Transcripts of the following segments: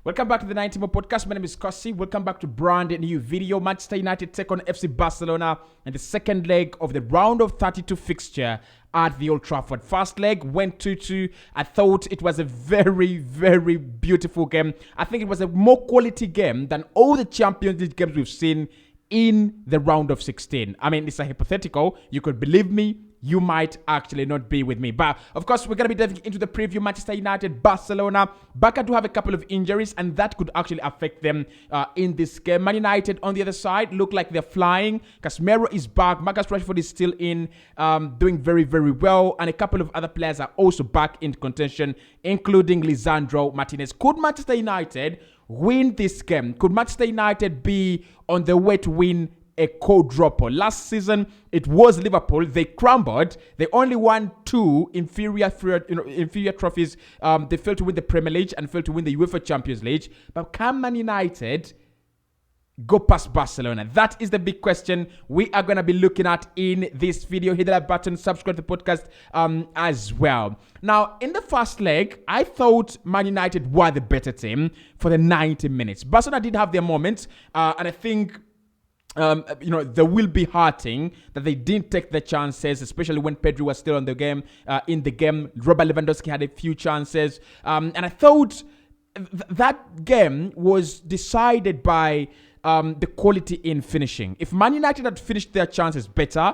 Welcome back to the 90 More Podcast. My name is Kosi. Welcome back to brand new video. Manchester United take on FC Barcelona in the second leg of the round of 32 fixture at the Old Trafford. First leg went 2-2. I thought it was a very, very beautiful game. I think it was a more quality game than all the Champions League games we've seen in the round of 16. I mean, it's a hypothetical. You could believe me. You might actually not be with me. But, of course, we're going to be diving into the preview. Manchester United, Barcelona. Barca do have a couple of injuries, and that could actually affect them in this game. Man United, on the other side, look like they're flying. Casemiro is back. Marcus Rashford is still in, doing very, very well. And a couple of other players are also back in contention, including Lisandro Martinez. Could Manchester United win this game? Could Manchester United be on the way to win a quadruple? Last season, it was Liverpool. They crumbled. They only won two inferior trophies. They failed to win the Premier League and failed to win the UEFA Champions League. But can Man United go past Barcelona? That is the big question we are going to be looking at in this video. Hit the like button, subscribe to the podcast as well. Now, in the first leg, I thought Man United were the better team for the 90 minutes. Barcelona did have their moments, and I think they will be hurting that they didn't take the chances, especially when Pedri was still in the game. Robert Lewandowski had a few chances. And I thought that game was decided by the quality in finishing. If Man United had finished their chances better,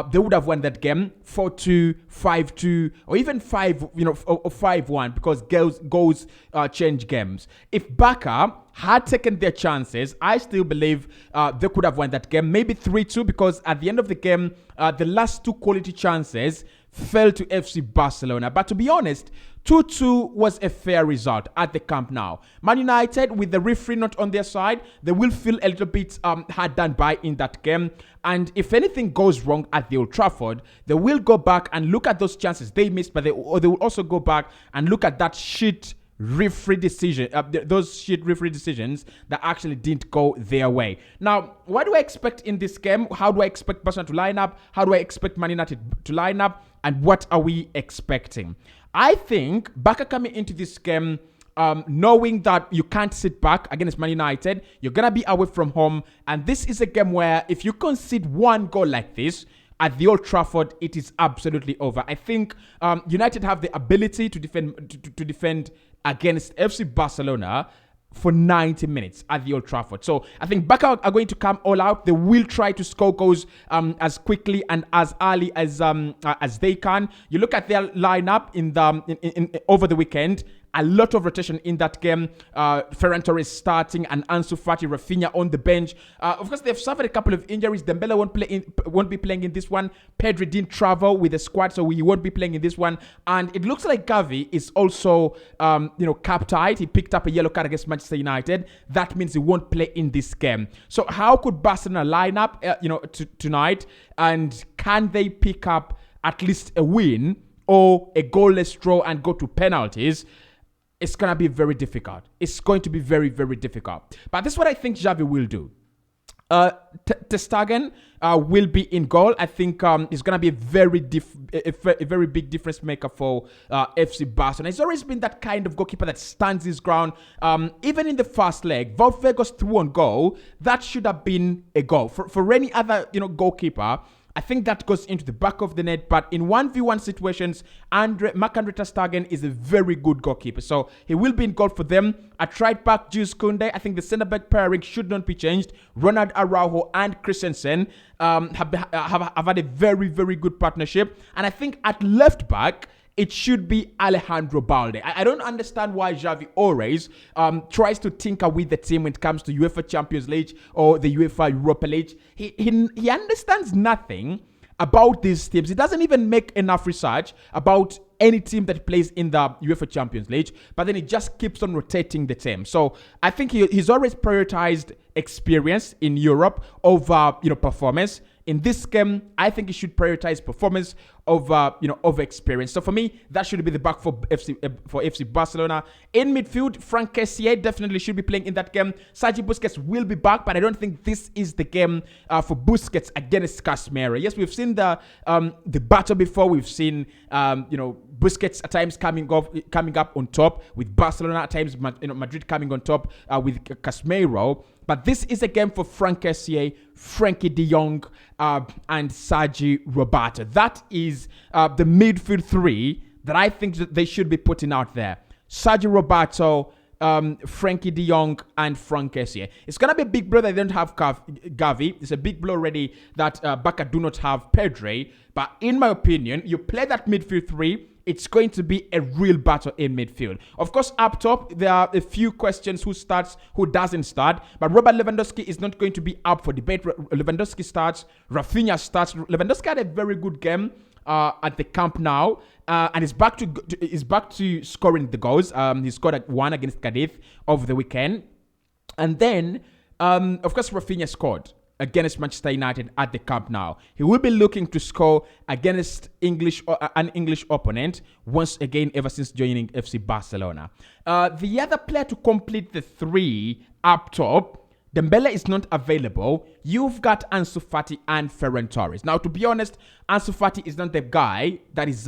they would have won that game 4-2, 5-2, or even 5-1, because goals change games. If Barca had taken their chances, I still believe they could have won that game. Maybe 3-2, because at the end of the game, the last two quality chances fell to FC Barcelona. But to be honest, 2-2 was a fair result at the Camp Nou. Man United, with the referee not on their side, they will feel a little bit hard done by in that game. And if anything goes wrong at the Old Trafford, they will go back and look at those chances they missed, but they will also go back and look at that shit referee decision, those shit referee decisions that actually didn't go their way. Now, what do I expect in this game? How do I expect Barcelona to line up? How do I expect Man United to line up? And what are we expecting? I think Barca coming into this game, knowing that you can't sit back against Man United, you're going to be away from home. And this is a game where if you concede one goal like this at the Old Trafford, it is absolutely over. I think United have the ability to defend against FC Barcelona for 90 minutes at the Old Trafford. So I think Barca are going to come all out. They will try to score goals as quickly and as early as they can. You look at their lineup in over the weekend. A lot of rotation in that game. Ferran Torres starting and Ansu Fati, Rafinha on the bench. Of course, they've suffered a couple of injuries. Dembele won't be playing in this one. Pedri didn't travel with the squad, so he won't be playing in this one. And it looks like Gavi is also, cap tied. He picked up a yellow card against Manchester United. That means he won't play in this game. So how could Barcelona line up, tonight? And can they pick up at least a win or a goalless draw and go to penalties? It's going to be very difficult. It's going to be very, very difficult. But this is what I think Xavi will do. Ter Stegen will be in goal. I think he's going to be a very big difference maker for FC Barcelona. He's always been that kind of goalkeeper that stands his ground. Even in the first leg, Valvego's through on goal, that should have been a goal. For any other goalkeeper, I think that goes into the back of the net, but in 1v1 situations, Marc-Andre Ter Stegen is a very good goalkeeper. So he will be in goal for them. At right back, Jules Koundé, I think the centre-back pairing should not be changed. Ronald Araujo and Christensen have had a very, very good partnership. And I think at left back, it should be Alejandro Balde. I don't understand why Xavi always tries to tinker with the team when it comes to UEFA Champions League or the UEFA Europa League. He understands nothing about these teams. He doesn't even make enough research about any team that plays in the UEFA Champions League, but then he just keeps on rotating the team. So I think he's always prioritized experience in Europe over performance. In this game, I think he should prioritize performance of experience. So for me, that should be the back for FC Barcelona. In midfield, Frank Kessié definitely should be playing in that game. Sergi Busquets will be back, but I don't think this is the game for Busquets against Casemiro. Yes, we've seen the battle before. We've seen Busquets at times coming up on top with Barcelona, at times Madrid coming on top with Casemiro. But this is a game for Frank Kessié, Frankie de Jong, and Sergi Roberto. That is the midfield three that I think that they should be putting out there. Sergi Roberto, Frankie de Jong, and Frank Kessié. It's going to be a big blow that they don't have Gavi. It's a big blow already that Barca do not have Pedri. But in my opinion, you play that midfield three, it's going to be a real battle in midfield. Of course, up top, there are a few questions: who starts, who doesn't start. But Robert Lewandowski is not going to be up for debate. Lewandowski starts, Rafinha starts. Lewandowski had a very good game at the Camp Nou, and is back to scoring the goals. He scored one against Cadiz over the weekend, and then of course Rafinha scored against Manchester United at the Camp Nou. He will be looking to score against an English opponent once again ever since joining FC Barcelona. The other player to complete the three up top, Dembele is not available. You've got Ansu Fati and Ferran Torres. Now, to be honest, Ansu Fati is not the guy that is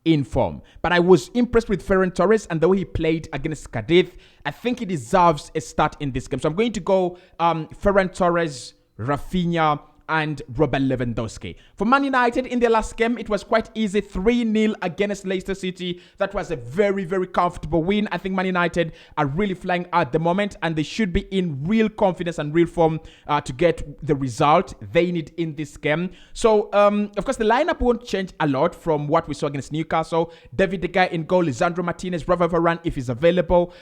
in form. But I was impressed with Ferran Torres and the way he played against Cadiz. I think he deserves a start in this game. So I'm going to go Ferran Torres, Rafinha, and Robert Lewandowski. For Man United, in their last game, it was quite easy. 3-0 against Leicester City. That was a very, very comfortable win. I think Man United are really flying at the moment, and they should be in real confidence and real form to get the result they need in this game. So, of course, the lineup won't change a lot from what we saw against Newcastle. David De Gea in goal. Lisandro Martinez, Rafa Varane, if he's available,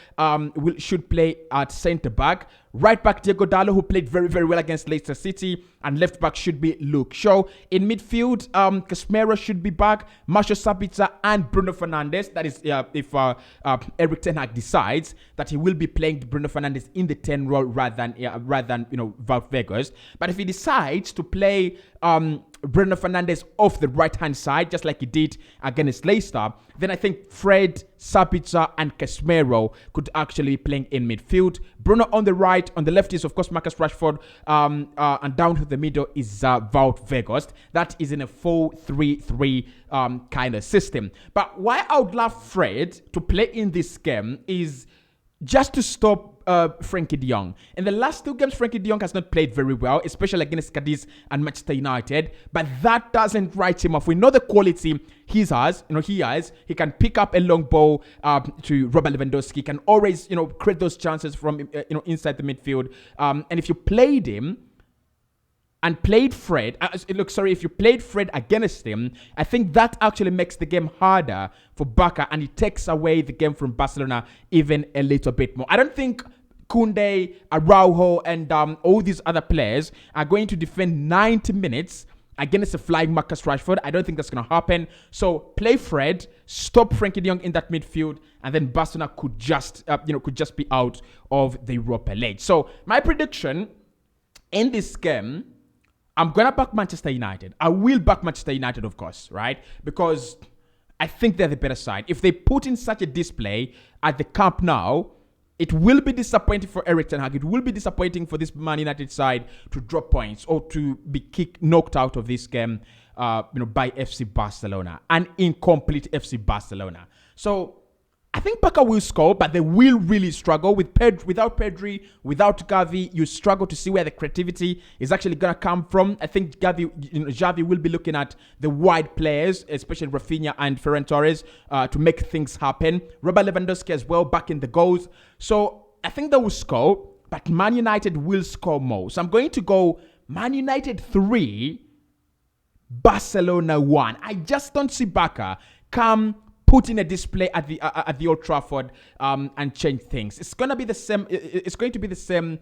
should play at centre-back. Right back, Diego Dallo, who played very, very well against Leicester City. And left back should be Luke Shaw. In midfield, Casemiro should be back. Marcelo Sabitzer and Bruno Fernandes. That is if Erik ten Hag decides that he will be playing Bruno Fernandes in the 10 role rather than Wout Weghorst. But if he decides to play Bruno Fernandes off the right-hand side, just like he did against Leicester, then I think Fred, Sabitzer, and Casemiro could actually be playing in midfield. Bruno on the right, on the left is, of course, Marcus Rashford, and down to the middle is Wout Weghorst. That is in a 4-3-3 kind of system. But why I would love Fred to play in this game is just to stop Frankie de Jong. In the last two games, Frankie de Jong has not played very well, especially against Cadiz and Manchester United. But that doesn't write him off. We know the quality he has. He can pick up a long ball to Robert Lewandowski. He can always, create those chances from inside the midfield. And if you played him and played Fred, if you played Fred against him, I think that actually makes the game harder for Barca, and it takes away the game from Barcelona even a little bit more. I don't think Koundé, Araujo, and all these other players are going to defend 90 minutes against a flying Marcus Rashford. I don't think that's going to happen. So play Fred, stop Frankie de Jong in that midfield, and then Barcelona could just be out of the Europa League. So my prediction in this game, I'm going to back Manchester United. I will back Manchester United, of course, right? Because I think they're the better side. If they put in such a display at the Camp Nou, it will be disappointing for Erik ten Hag. It will be disappointing for this Man United side to drop points or to be knocked out of this game, by FC Barcelona, an incomplete FC Barcelona. So I think Barca will score, but they will really struggle without Pedri, without Gavi. You struggle to see where the creativity is actually going to come from. I think Xavi will be looking at the wide players, especially Rafinha and Ferran Torres, to make things happen. Robert Lewandowski as well, back in the goals. So I think they will score, but Man United will score more. So I'm going to go Man United 3, Barcelona 1. I just don't see Barca put in a display at the Old Trafford and change things. It's going to be the same. It's going to be the same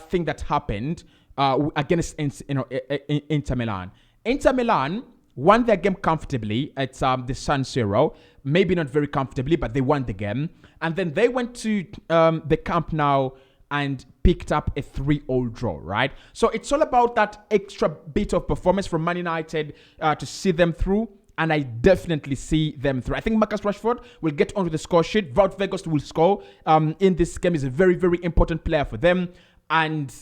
thing that happened against Inter Milan. Inter Milan won their game comfortably at the San Siro. Maybe not very comfortably, but they won the game. And then they went to the Camp Nou and picked up a 3-3 draw, right? So it's all about that extra bit of performance from Man United to see them through. and I definitely see them through. I think Marcus Rashford will get onto the score sheet. Wout Weghorst will score in this game. Is a very, very important player for them. And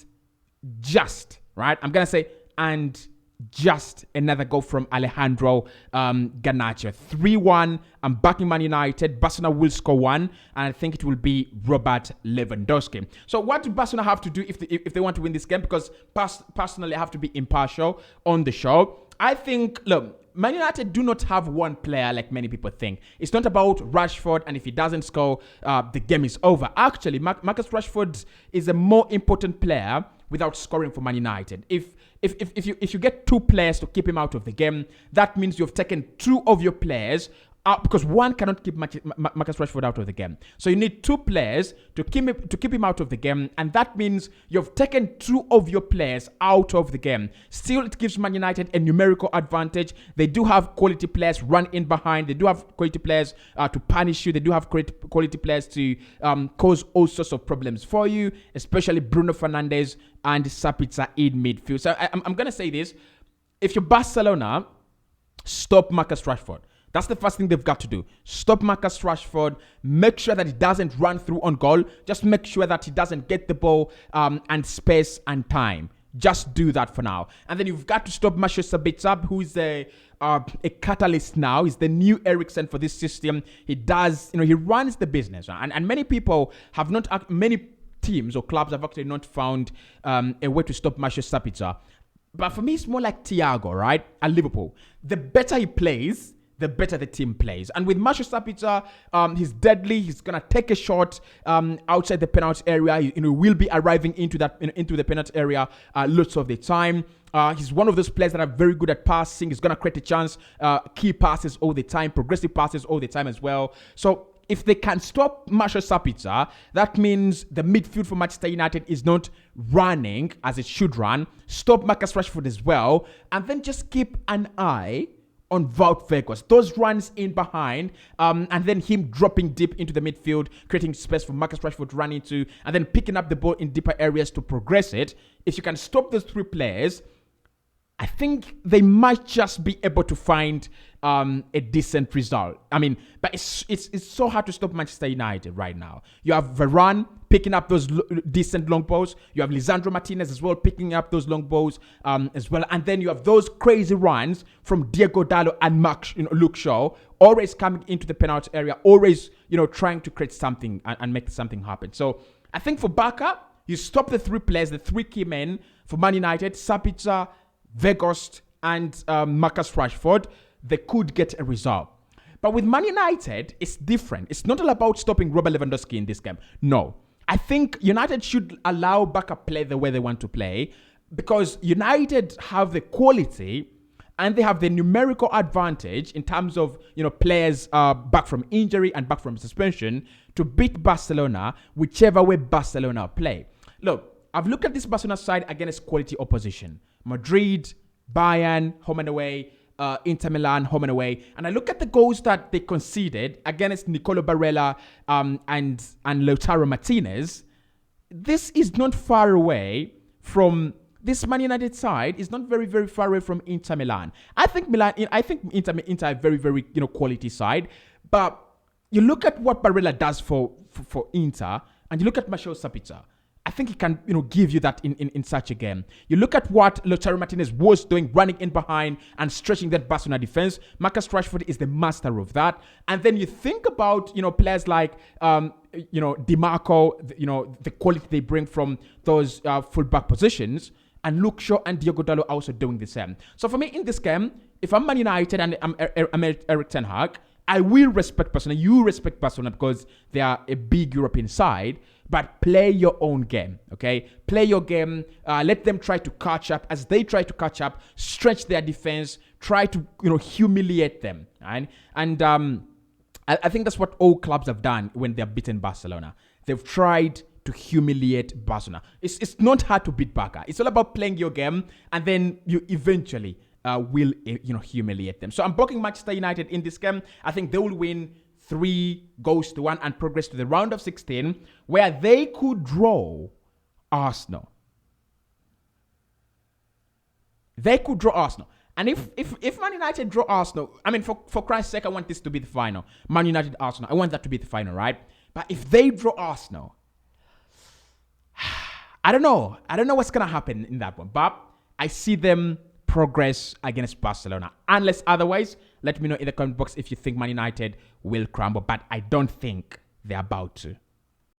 just, right? I'm going to say, and just another goal from Alejandro Garnacho. 3-1. I'm backing Man United. Barcelona will score one, and I think it will be Robert Lewandowski. So what do Barcelona have to do if they want to win this game? Because personally, I have to be impartial on the show. I think, look, Man United do not have one player like many people think. It's not about Rashford, and if he doesn't score, the game is over. Actually, Marcus Rashford is a more important player without scoring for Man United. If you get two players to keep him out of the game, that means you've taken two of your players out, because one cannot keep Marcus Rashford out of the game. So you need two players to keep him out of the game, and that means you've taken two of your players out of the game. Still, it gives Man United a numerical advantage. They do have quality players run in behind. They do have quality players to punish you. They do have quality players to cause all sorts of problems for you, especially Bruno Fernandes and Sabitzer in midfield. So I'm going to say this. If you're Barcelona, stop Marcus Rashford. That's the first thing they've got to do. Stop Marcus Rashford. Make sure that he doesn't run through on goal. Just make sure that he doesn't get the ball and space and time. Just do that for now. And then you've got to stop Marcel Sabitzer, who is a catalyst now. He's the new Eriksen for this system. He does, he runs the business. And many people have not, many teams or clubs have actually not found a way to stop Marcel Sabitzer. But for me, it's more like Thiago, right? At Liverpool. The better he plays, the better the team plays. And with Marcel Sabitzer, he's deadly. He's gonna take a shot outside the penalty area. He will be arriving into the penalty area lots of the time. He's one of those players that are very good at passing. He's gonna create a chance, key passes all the time, progressive passes all the time as well. So if they can stop Marcel Sabitzer, that means the midfield for Manchester United is not running as it should run. Stop Marcus Rashford as well, and then just keep an eye on Wout Weghorst. Those runs in behind, and then him dropping deep into the midfield, creating space for Marcus Rashford to run into, and then picking up the ball in deeper areas to progress it. If you can stop those three players, I think they might just be able to find a decent result. I mean, but it's so hard to stop Manchester United right now. You have Varane picking up those decent long balls. You have Lisandro Martinez as well picking up those long balls as well. And then you have those crazy runs from Diego Dallo and Luke Shaw, always coming into the penalty area, always trying to create something and make something happen. So I think for Barca, you stop the three players, the three key men for Man United, Sabitzer, Weghorst, and Marcus Rashford. They could get a result. But with Man United, it's different. It's not all about stopping Robert Lewandowski in this game. No. I think United should allow Barca play the way they want to play, because United have the quality and they have the numerical advantage in terms of players back from injury and back from suspension to beat Barcelona whichever way Barcelona play. Look, I've looked at this Barcelona side against quality opposition. Madrid, Bayern, home and away, Inter Milan, home and away. And I look at the goals that they conceded against Nicolo Barella and Lautaro Martinez. This is not far away from this Man United side. Is not very, very far away from Inter Milan. I think Inter are very, very quality side. But you look at what Barella does for Inter, and you look at Marcel Sabitzer. I think he can, give you that in such a game. You look at what Lautaro Martinez was doing, running in behind and stretching that Barcelona defense. Marcus Rashford is the master of that. And then you think about, players like, Di Marco, the quality they bring from those fullback positions. And Luke Shaw and Diego Dallo also doing the same. So for me in this game, if I'm Man United and I'm Erik ten Hag, I will respect Barcelona. You respect Barcelona because they are a big European side. But play your own game, okay? Play your game. Let them try to catch up. As they try to catch up, stretch their defense. Try to, humiliate them, right? And I think that's what all clubs have done when they've beaten Barcelona. They've tried to humiliate Barcelona. It's not hard to beat Barca. It's all about playing your game, and then you eventually will, humiliate them. So I'm booking Manchester United in this game. I think they will win 3-1 and progress to the round of 16, where they could draw Arsenal. They could draw Arsenal. And if Man United draw Arsenal, I mean, for Christ's sake, I want this to be the final. Man United, Arsenal. I want that to be the final, right? But if they draw Arsenal, I don't know. I don't know what's going to happen in that one. But I see them progress against Barcelona. Unless otherwise, let me know in the comment box if you think Man United will crumble. But I don't think they're about to.